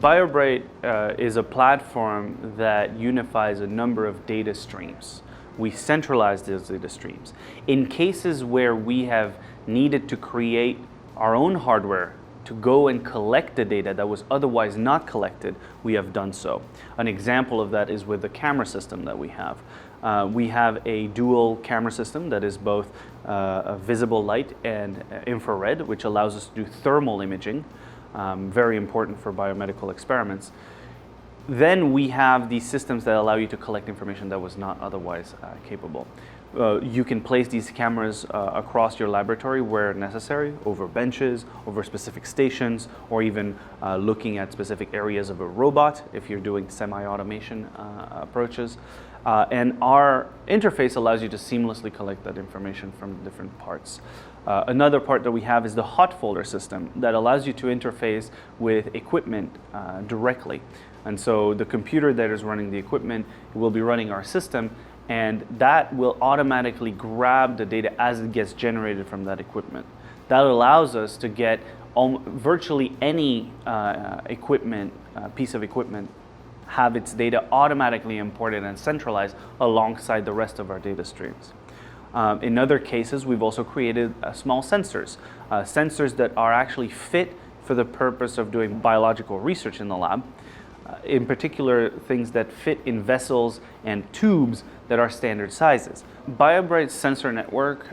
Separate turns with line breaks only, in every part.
BioBright is a platform that unifies a number of data streams. We centralize those data streams. In cases where we have needed to create our own hardware to go and collect the data that was otherwise not collected, we have done so. An example of that is with the camera system that we have. We have a dual camera system that is both a visible light and infrared, which allows us to do thermal imaging, very important for biomedical experiments. Then we have these systems that allow you to collect information that was not otherwise capable. You can place these cameras across your laboratory where necessary, over benches, over specific stations, or even looking at specific areas of a robot if you're doing semi-automation approaches. And our interface allows you to seamlessly collect that information from different parts. Another part that we have is the hot folder system that allows you to interface with equipment directly. And so the computer that is running the equipment will be running our system, and that will automatically grab the data as it gets generated from that equipment. That allows us to get virtually any piece of equipment, have its data automatically imported and centralized alongside the rest of our data streams. In other cases, we've also created small sensors, sensors that are actually fit for the purpose of doing biological research in the lab. In particular, things that fit in vessels and tubes that are standard sizes. BioBright's sensor network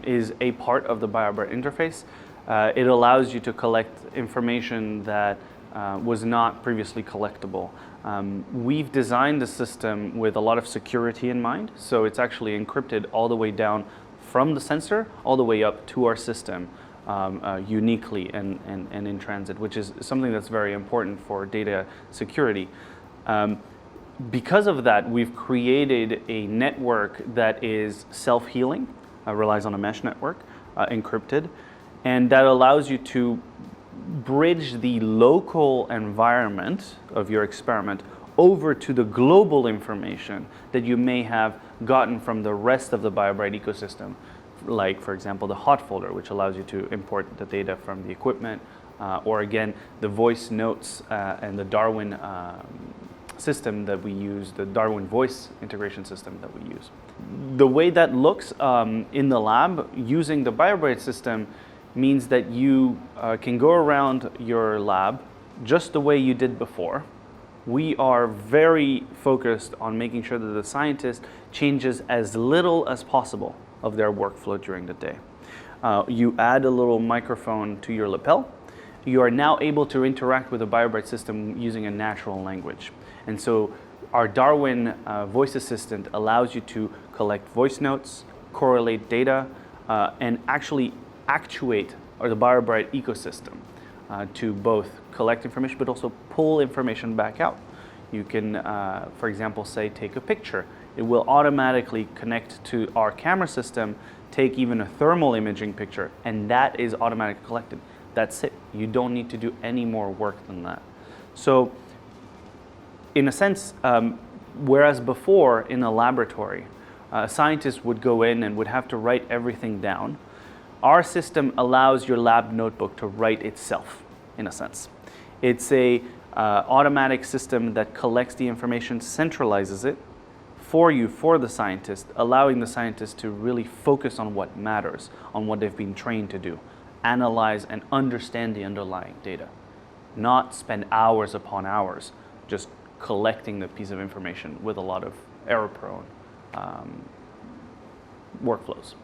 is a part of the BioBright interface. It allows you to collect information that was not previously collectible. We've designed the system with a lot of security in mind, so it's actually encrypted all the way down from the sensor all the way up to our system. Uniquely and in transit, which is something that's very important for data security. Because of that, we've created a network that is self-healing, relies on a mesh network, encrypted, and that allows you to bridge the local environment of your experiment over to the global information that you may have gotten from the rest of the BioBright ecosystem. Like, for example, the hot folder, which allows you to import the data from the equipment, or again, the voice notes and the Darwin system that we use, the Darwin voice integration system that we use. The way that looks in the lab using the BioBright system means that you can go around your lab just the way you did before. We are very focused on making sure that the scientist changes as little as possible of their workflow during the day. You add a little microphone to your lapel. You are now able to interact with the BioBright system using a natural language. And so our Darwin voice assistant allows you to collect voice notes, correlate data, and actually actuate the BioBright ecosystem to both collect information but also pull information back out. You can, for example, say take a picture. It will automatically connect to our camera system, take even a thermal imaging picture, and that is automatically collected. That's it. You don't need to do any more work than that. So, in a sense, whereas before in a laboratory, scientists would go in and would have to write everything down, our system allows your lab notebook to write itself, in a sense. It's a automatic system that collects the information, centralizes it for you, for the scientist, allowing the scientist to really focus on what matters, on what they've been trained to do, analyze and understand the underlying data, not spend hours upon hours just collecting the piece of information with a lot of error-prone workflows.